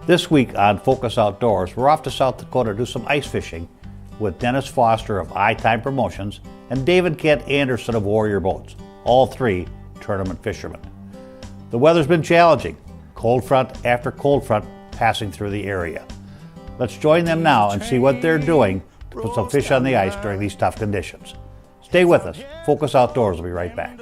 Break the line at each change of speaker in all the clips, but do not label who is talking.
This week on Focus Outdoors, we're off to South Dakota to do some ice fishing with Dennis Foster of EyeTime Promotions and Dave and Kent Anderson of Warrior Boats, all three tournament fishermen. The weather's been challenging, cold front after cold front passing through the area. Let's join them now and see what they're doing to put some fish on the ice during these tough conditions. Stay with us. Focus Outdoors will be right back.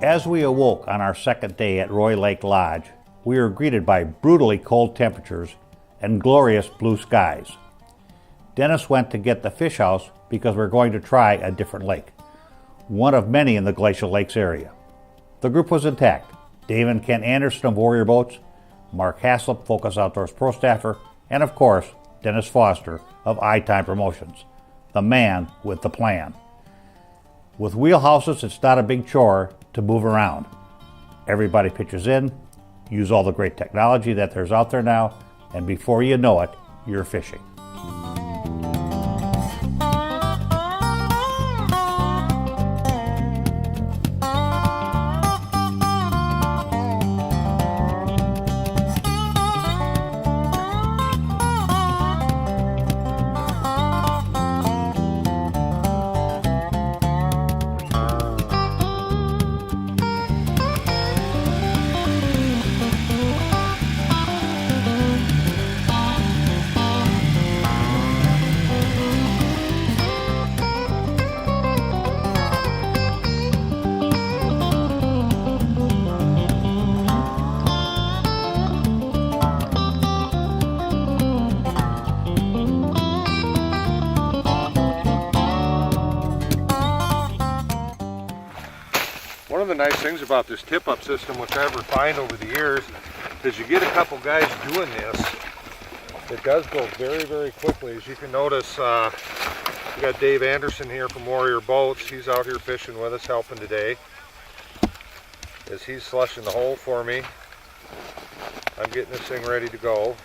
As we awoke on our second day at Roy Lake Lodge, we were greeted by brutally cold temperatures and glorious blue skies. Dennis went to get the fish house because we're going to try a different lake, one of many in the Glacial Lakes area. The group was intact. Dave and Kent Anderson of Warrior Boats, Mark Haslip, Focus Outdoors Pro Staffer, and of course, Dennis Foster of EyeTime Promotions, the man with the plan. With wheelhouses, it's not a big chore to move around. Everybody pitches in, use all the great technology that there's out there now, and before you know it, you're fishing.
One of the nice things about this tip-up system, which I've refined over the years, is you get a couple guys doing this. It does go very, very quickly. As you can notice, we got Dave Anderson here from Warrior Boats. He's out here fishing with us, helping today. As he's slushing the hole for me, I'm getting this thing ready to go.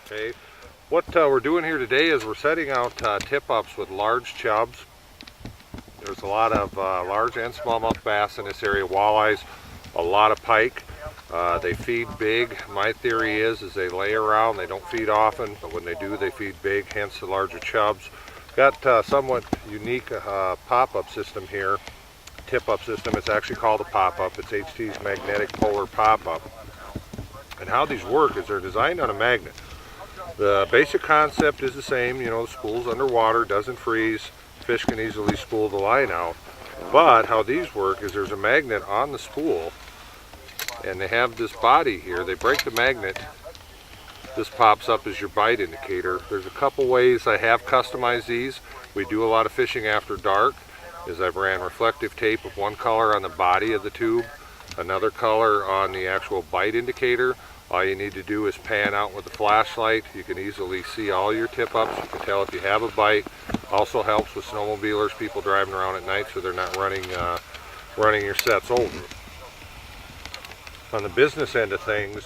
Okay, what we're doing here today is we're setting out tip-ups with large chubs. There's a lot of large and smallmouth bass in this area, walleyes, a lot of pike. They feed big. My theory is they lay around, they don't feed often, but when they do, they feed big, hence the larger chubs. Got somewhat unique pop-up system here, tip-up system. It's actually called a pop-up. It's HT's magnetic polar pop-up. And how these work is they're designed on a magnet. The basic concept is the same, you know, the spool's underwater, doesn't freeze. Fish can easily spool the line out, but how these work is there's a magnet on the spool and they have this body here. They break the magnet, this pops up as your bite indicator. There's a couple ways I have customized these. We do a lot of fishing after dark, is I've ran reflective tape of one color on the body of the tube, another color on the actual bite indicator. All you need to do is pan out with a flashlight. You can easily see all your tip-ups. You can tell if you have a bite. Also helps with snowmobilers, people driving around at night, so they're not running your sets over. On the business end of things,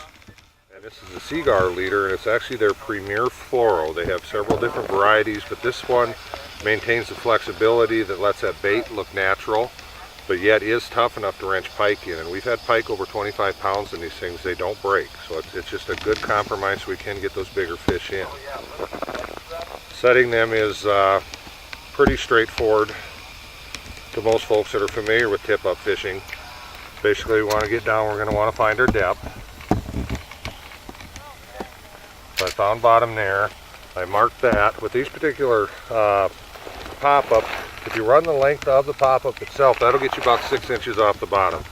and this is a Cigar leader, and it's actually their Premier Fluoro. They have several different varieties, but this one maintains the flexibility that lets that bait look natural, but yet is tough enough to wrench pike in. And we've had pike over 25 pounds in these things. They don't break, so it's just a good compromise so we can get those bigger fish in. Setting them is pretty straightforward to most folks that are familiar with tip-up fishing. Basically, we want to get down, we're going to want to find our depth. So I found bottom there. I marked that. With these particular pop-up, if you run the length of the pop-up itself, that'll get you about 6 inches off the bottom.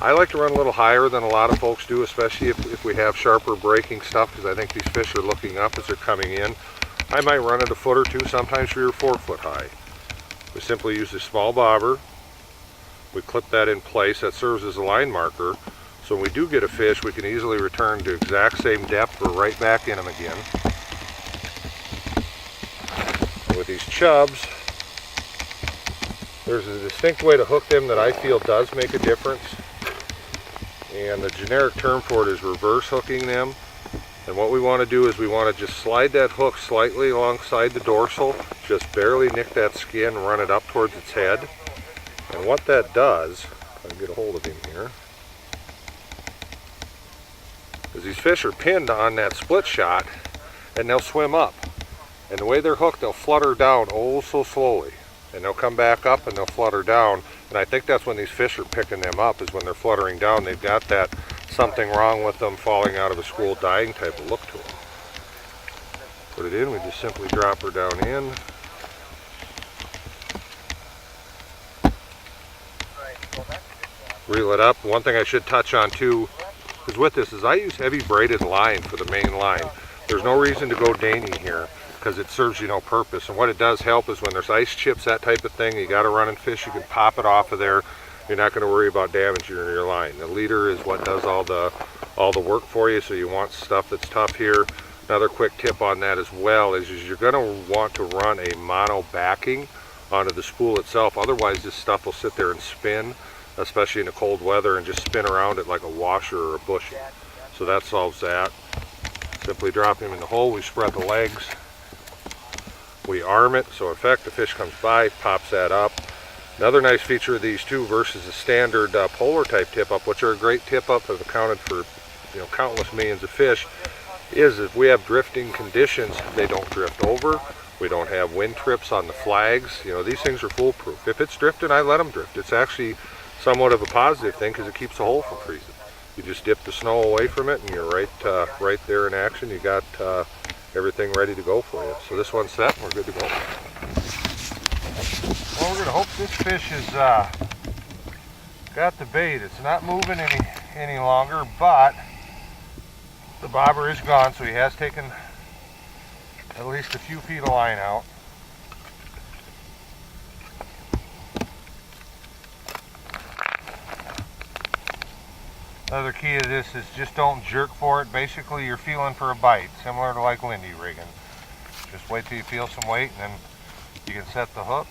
I like to run a little higher than a lot of folks do, especially if we have sharper breaking stuff, because I think these fish are looking up as they're coming in. I might run it a foot or two, sometimes 3 or 4 foot high. We simply use a small bobber. We clip that in place. That serves as a line marker. So when we do get a fish, we can easily return to exact same depth. We're right back in them again. And with these chubs, there's a distinct way to hook them that I feel does make a difference. And the generic term for it is reverse hooking them. And what we want to do is we want to just slide that hook slightly alongside the dorsal, just barely nick that skin, run it up towards its head. And what that does, if I can get a hold of him here, is these fish are pinned on that split shot and they'll swim up. And the way they're hooked, they'll flutter down oh so slowly. And they'll come back up and they'll flutter down. And I think that's when these fish are picking them up, is when they're fluttering down. They've got that something wrong with them, falling out of a school, dying type of look to them. Put it in, we just simply drop her down in. Reel it up. One thing I should touch on too is with this is I use heavy braided line for the main line. There's no reason to go dainty here because it serves you no purpose. And what it does help is when there's ice chips, that type of thing, you got a running fish, you can pop it off of there. You're not going to worry about damaging your line. The leader is what does all the work for you, so you want stuff that's tough here. Another quick tip on that as well is you're going to want to run a mono backing onto the spool itself. Otherwise this stuff will sit there and spin, especially in the cold weather, and just spin around it like a washer or a bushing. So that solves that. Simply drop him in the hole, we spread the legs, we arm it, so in effect the fish comes by, pops that up. Another nice feature of these two versus a standard polar type tip up, which are a great tip up, have accounted for countless millions of fish, is if we have drifting conditions, they don't drift over. We don't have wind trips on the flags. These things are foolproof. If it's drifting, I let them drift. It's actually somewhat of a positive thing because it keeps the hole from freezing. You just dip the snow away from it and you're right there in action. You got everything ready to go for you. So this one's set and we're good to go. Well, we're going to hope this fish has got the bait. It's not moving any longer, but the bobber is gone, so he has taken at least a few feet of line out. Another key to this is just don't jerk for it. Basically, you're feeling for a bite, similar to like Lindy rigging. Just wait till you feel some weight, and then you can set the hook.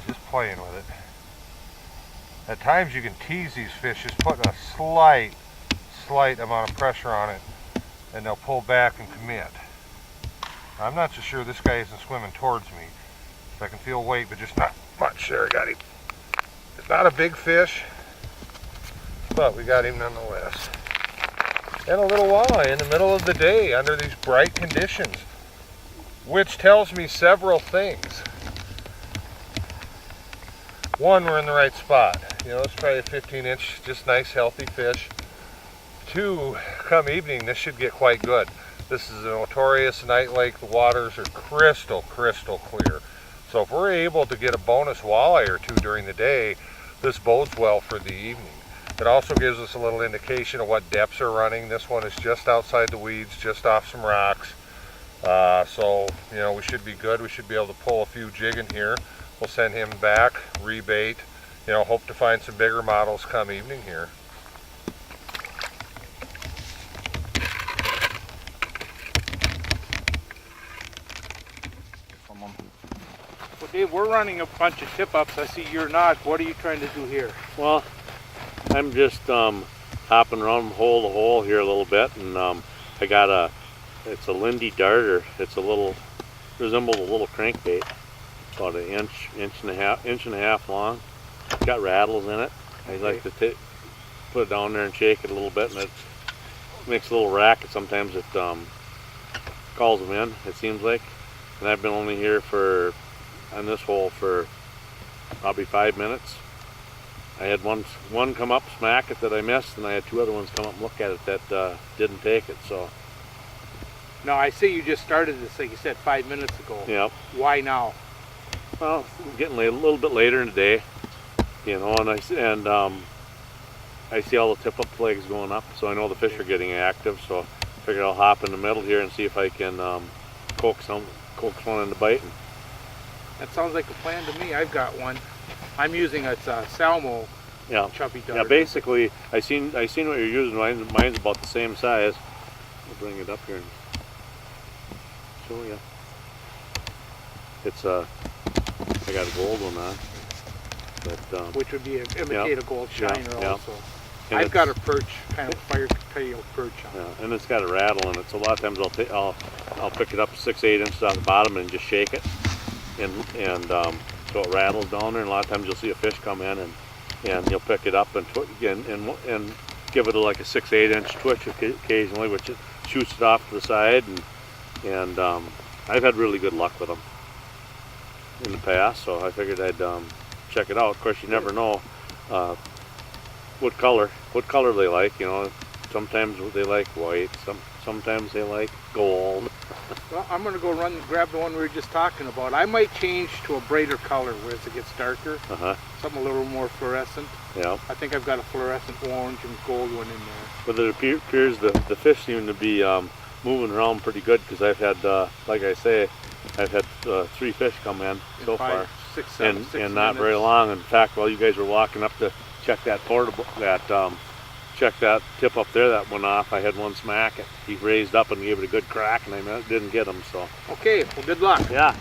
Just playing with it. At times you can tease these fish, just putting a slight amount of pressure on it, and they'll pull back and commit. I'm not so sure this guy isn't swimming towards me. So I can feel weight, but just not much. There, I got him. It's not a big fish, but we got him nonetheless. And a little walleye in the middle of the day under these bright conditions, which tells me several things. One, we're in the right spot. It's probably a 15-inch, just nice, healthy fish. Two, come evening, this should get quite good. This is a notorious night lake. The waters are crystal clear. So if we're able to get a bonus walleye or two during the day, this bodes well for the evening. It also gives us a little indication of what depths are running. This one is just outside the weeds, just off some rocks. So we should be good. We should be able to pull a few jigging here. We'll send him back, rebait, hope to find some bigger models come evening here.
Well, Dave, we're running a bunch of tip-ups. I see you're not. What are you trying to do here?
Well, I'm just hopping around from hole to hole here a little bit, and I got it's a Lindy darter. It's resembles a little crankbait, about an inch and a half long. It's got rattles in it. I like to put it down there and shake it a little bit, and it makes a little racket. Sometimes it calls them in, it seems like. And I've been only here for, I on this hole for probably 5 minutes. I had one come up, smack it that I missed, and I had 2 other ones come up and look at it that didn't take it. So.
Now I see you just started this, like you said, 5 minutes ago.
Yep.
Why now?
Well, getting a little bit later in the day, you know, and I see all the tip-up flags going up, so I know the fish are getting active. So I figured I'll hop in the middle here and see if I can coax one into biting.
That sounds like a plan to me. I've got one. I'm using a Salmo chubby darter.
Yeah, basically, I seen what you're using. Mine's about the same size. I'll bring it up here and show you. It's I got a gold one on, but
which would be an imitate a gold shiner also.
And
I've got a perch, kind of fire tail perch on.
Yeah, and it's got a rattle in it. So a lot of times I'll pick it up 6-8 inches off the bottom and just shake it, and so it rattles down there. And a lot of times you'll see a fish come in and you'll pick it up and give it like a 6-8 inch twitch occasionally, which it shoots it off to the side, and I've had really good luck with them in the past, so I figured I'd check it out. Of course, you never know what color they like. You know, sometimes they like white, sometimes they like gold.
Well, I'm gonna go grab the one we were just talking about. I might change to a brighter color as it gets darker. Something a little more fluorescent.
Yeah.
I think I've got a fluorescent orange and gold one in there.
But it appears the fish seem to be moving around pretty good, because I've had, like I say, I've had 3 fish come in so far,
6, 7, 6
and not very long. In fact, while you guys were walking up to check that check that tip up there that went off, I had one smack it. He raised up and gave it a good crack, and I didn't get him. So.
Okay, well, good luck.
Yeah.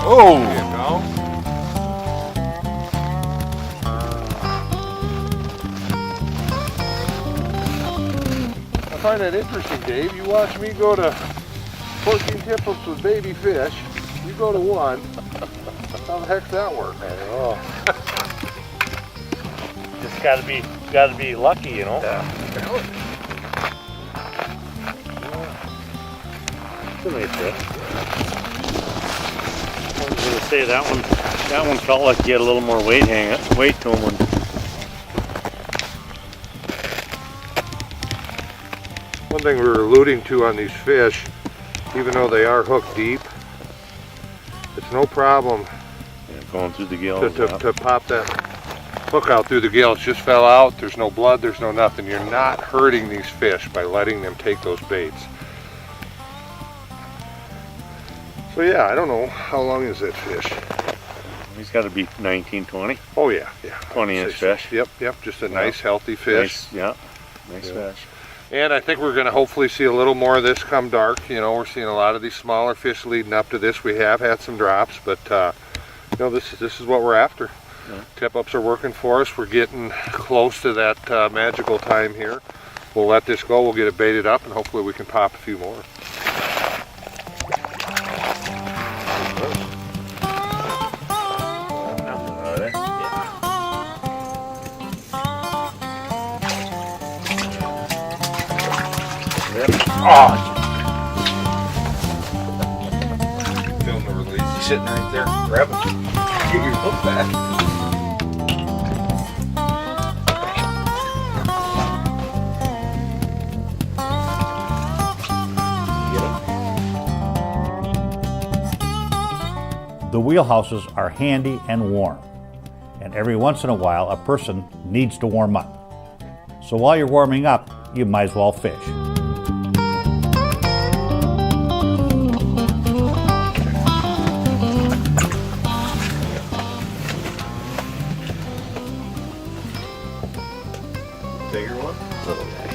Oh! There you go. I find that interesting, Dave. You watch me go to 14 tip-ups with baby fish. You go to 1. How the heck's that work?
I don't know. Just gotta be lucky, you know.
Yeah.
It's a nice fish. I was gonna say that one felt like he had a little more weight to him.
One thing we were alluding to on these fish, even though they are hooked deep, it's no problem
Going through the gills.
to pop that hook out through the gills. Just fell out. There's no blood. There's no nothing. You're not hurting these fish by letting them take those baits. So yeah, I don't know, how long is that fish?
He's got to be 19, 20.
Oh yeah,
20-inch fish.
Yep, just a nice healthy fish.
Nice fish.
And I think we're going to hopefully see a little more of this come dark. You know, we're seeing a lot of these smaller fish leading up to this. We have had some drops, but you know, this is what we're after.
Yeah.
Tip-ups are working for us. We're getting close to that magical time here. We'll let this go. We'll get it baited up, and hopefully we can pop a few more.
Oh! Feeling the release. He's sitting right there. Grab him. Get your hook back.
The wheelhouses are handy and warm, and every once in a while a person needs to warm up. So while you're warming up, you might as well fish.
Bigger one?
Little guy.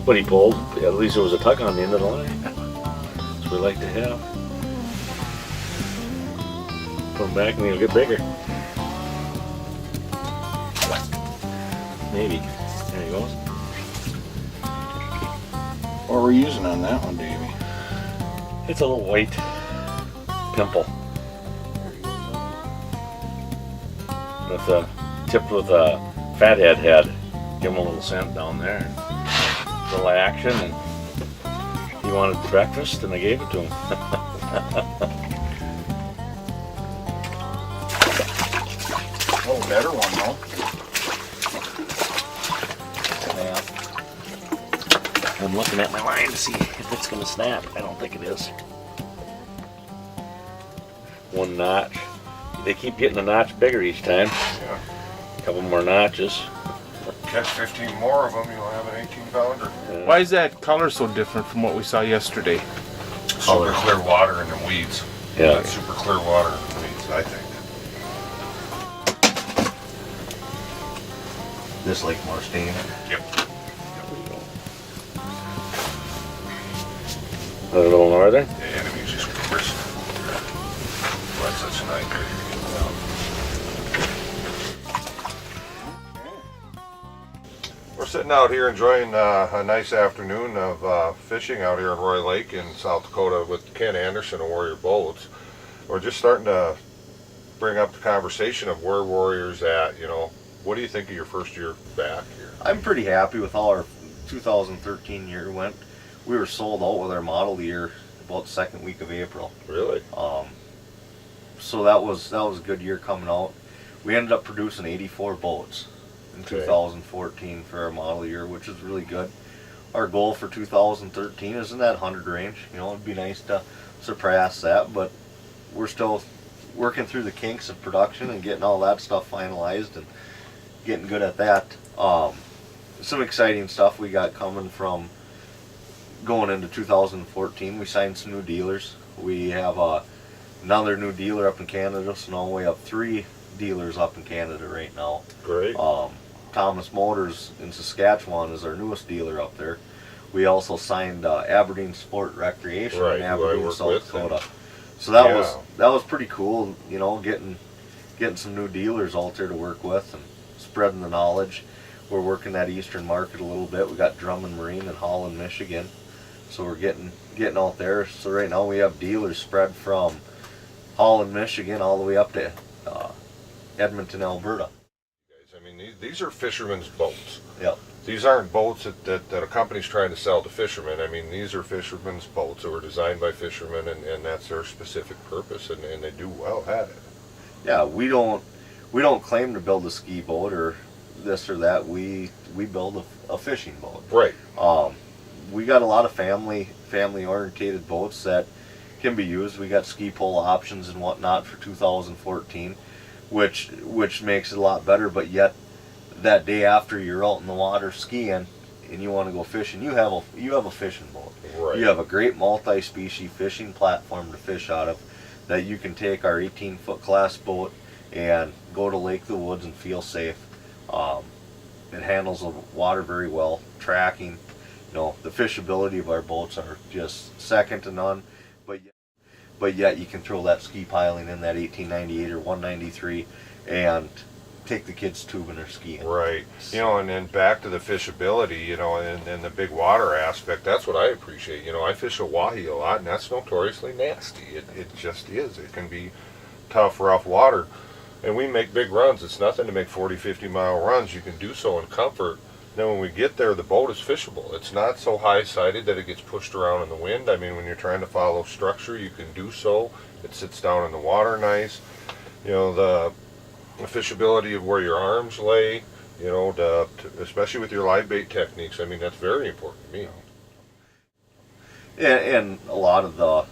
But he pulled. At least there was a tug on the end of the line. That's what we like to have. Put him back and he'll get bigger. Maybe. There he goes.
What are we using on that one, Davey?
It's a little white pimple. With a tipped with a fathead head. Give him a little scent down there. A little action, and he wanted breakfast, and I gave it to him.
Oh, better one though.
Yeah. I'm looking at my line to see if it's going to snap. I don't think it is. One notch. They keep getting a notch bigger each time.
Yeah.
A couple more notches.
Catch 15 more of them, you'll have an 18-pounder.
Why is that color so different from what we saw yesterday?
Super clear water in the weeds.
Yeah.
That's super clear water in the weeds, I think.
This like more stain.
Yep.
A little northern.
The enemy's just crisp. That's such a nice big. We're sitting out here enjoying a nice afternoon of fishing out here in Roy Lake in South Dakota with Ken Anderson of Warrior Boats. We're just starting to bring up the conversation of where Warrior's at. You know, what do you think of your first year back here?
I'm pretty happy with how our 2013 year went. We were sold out with our model year about the second week of April.
Really?
So that was a good year coming out. We ended up producing 84 boats in 2014 for our model year, which is really good. Our goal for 2013 is in that 100 range. You know, it'd be nice to surpass that, but we're still working through the kinks of production and getting all that stuff finalized and getting good at that. Some exciting stuff we got coming from going into 2014. We signed some new dealers. We have another new dealer up in Canada, so now we have 3 dealers up in Canada right now.
Great.
Thomas Motors in Saskatchewan is our newest dealer up there. We also signed Aberdeen Sport Recreation
Right,
in
who I
Aberdeen,
work
South
with,
Dakota. So that
Yeah.
was pretty cool, you know, getting some new dealers out there to work with and spreading the knowledge. We're working that eastern market a little bit. We got Drummond Marine in Holland, Michigan. So we're getting out there. So right now we have dealers spread from Holland, Michigan all the way up to Edmonton, Alberta.
I mean, these are fishermen's boats.
Yep.
These aren't boats that a company's trying to sell to fishermen. I mean, these are fishermen's boats that were designed by fishermen, and that's their specific purpose, and they do well at it.
Yeah, we don't claim to build a ski boat or this or that. We build a fishing boat.
Right.
We got a lot of family orientated boats that can be used. We got ski pole options and whatnot for 2014, which makes it a lot better. But yet, that day after you're out in the water skiing and you want to go fishing, you have a fishing boat.
Right.
You have a great multi-species fishing platform to fish out of that you can take our 18-foot class boat and go to Lake of the Woods and feel safe. It handles the water very well. Tracking, you know, the fishability of our boats are just second to none. But yet you can throw that ski piling in that 1898 or 193 and take the kids tubing or skiing.
Right. You know, and then back to the fishability, you know, and the big water aspect, that's what I appreciate. You know, I fish Oahe a lot, and that's notoriously nasty. It just is. It can be tough, rough water. And we make big runs. It's nothing to make 40, 50-mile runs. You can do so in comfort. Then when we get there, the boat is fishable. It's not so high-sided that it gets pushed around in the wind. I mean, when you're trying to follow structure, you can do so. It sits down in the water nice. You know, the fishability of where your arms lay, you know, especially with your live bait techniques. I mean, that's very important to me.
And a lot of the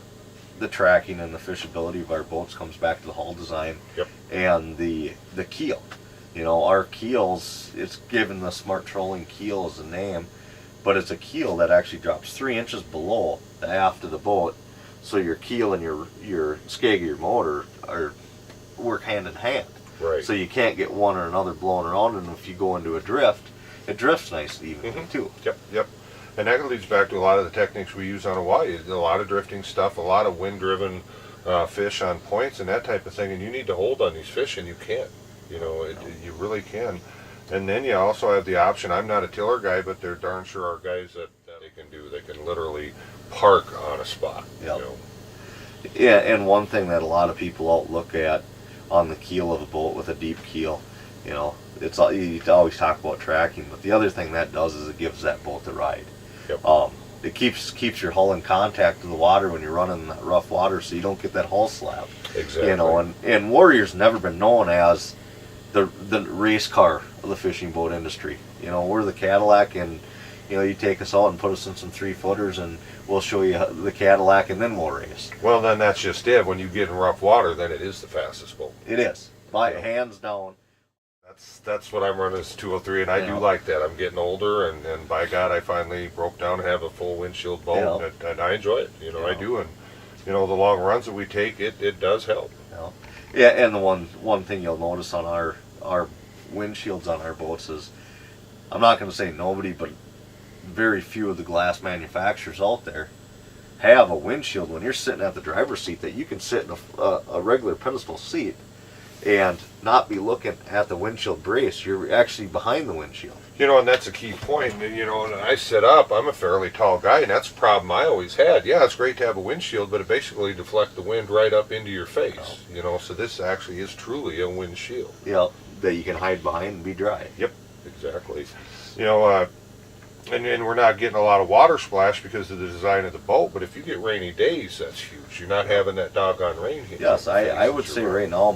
the tracking and the fishability of our boats comes back to the hull design.
Yep.
And the keel. You know, our keels, it's given the Smart Trolling keel as a name, but it's a keel that actually drops 3 inches below the aft of the boat, so your keel and your skeg of your motor work hand in hand.
Right.
So you can't get one or another blowing around, and if you go into a drift, it drifts nice and evenly too.
Yep. And that leads back to a lot of the techniques we use on Hawaii. A lot of drifting stuff, a lot of wind-driven fish on points and that type of thing, and you need to hold on these fish, and you can. You know, you really can. And then you also have the option, I'm not a tiller guy, but there darn sure are guys that they can do. They can literally park on a spot.
Yep.
You know.
Yeah, and one thing that a lot of people don't look at on the keel of a boat with a deep keel, you know, you always talk about tracking, but the other thing that does is it gives that boat the ride.
Yep.
It keeps your hull in contact with the water when you're running that rough water, so you don't get that hull slap.
Exactly.
You know, and Warrior's never been known as the race car of the fishing boat industry. You know, we're the Cadillac, and you know, you take us out and put us in some 3-footers, and we'll show you the Cadillac, and then we'll race.
Well, then that's just it. When you get in rough water, then it is the fastest boat.
It is, by hands down.
That's what I'm running is 203, and I do like that. I'm getting older, and by God, I finally broke down and have a full windshield boat, and I enjoy it. You know, I do, and you know, the long runs that we take, it does help.
Yeah, and the one thing you'll notice on our windshields on our boats is, I'm not going to say nobody, but very few of the glass manufacturers out there have a windshield when you're sitting at the driver's seat that you can sit in a regular pedestal seat and not be looking at the windshield brace. You're actually behind the windshield.
You know, and that's a key point. And, you know, and I sit up, I'm a fairly tall guy, and that's a problem I always had. Yeah, it's great to have a windshield, but it basically deflects the wind right up into your face. You know, so this actually is truly a windshield.
Yeah, that you can hide behind and be dry.
Yep, exactly. You know, and we're not getting a lot of water splash because of the design of the boat, but if you get rainy days, that's huge. You're not having that doggone rain hit.
Yes, I would say right now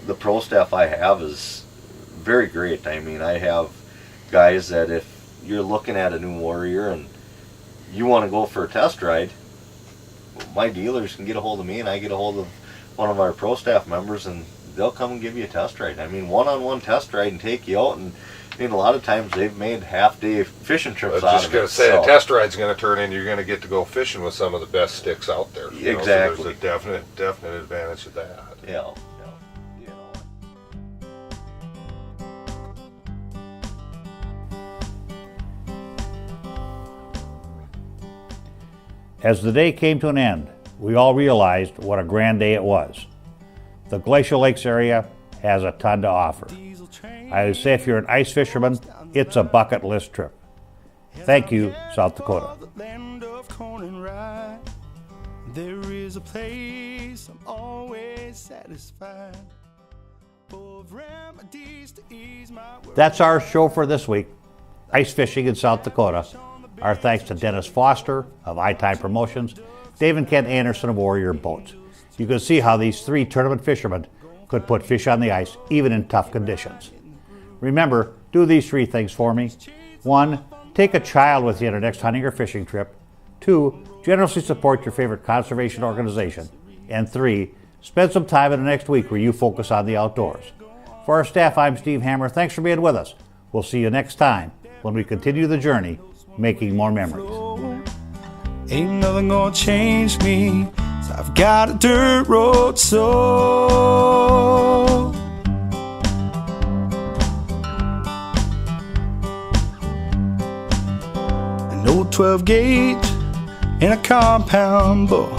the pro staff I have is very great. I mean, I have guys that if you're looking at a new Warrior and you want to go for a test ride, my dealers can get a hold of me, and I get a hold of one of our pro staff members, and they'll come and give you a test ride. I mean, one-on-one test ride and take you out, and I mean, a lot of times they've made half-day fishing trips out of it.
I was just going to say, a test ride's going to turn in, you're going to get to go fishing with some of the best sticks out there.
Exactly.
So there's a definite advantage of that.
Yeah.
As the day came to an end, we all realized what a grand day it was. The Glacial Lakes area has a ton to offer. I would say if you're an ice fisherman, it's a bucket list trip. Thank you, South Dakota. There is a place I'm always satisfied. That's our show for this week. Ice fishing in South Dakota. Our thanks to Dennis Foster of EyeTime Promotions, Dave and Ken Anderson of Warrior Boats. You can see how these 3 tournament fishermen could put fish on the ice even in tough conditions. Remember, do these 3 things for me. 1, take a child with you on your next hunting or fishing trip. 2, generously support your favorite conservation organization. And 3, spend some time in the next week where you focus on the outdoors. For our staff, I'm Steve Hammer. Thanks for being with us. We'll see you next time when we continue the journey, making more memories. Ain't nothing gonna change me, so I've got a dirt road soul. An old 12 gauge and a compound bow,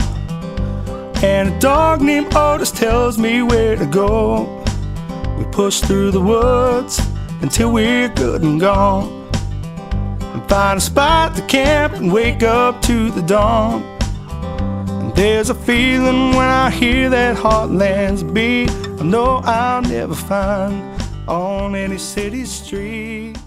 and a dog named Otis tells me where to go. We push through the woods until we're good and gone, and find a spot to camp and wake up to the dawn. And there's a feeling when I hear that heartland's beat, I know I'll never find on any city street.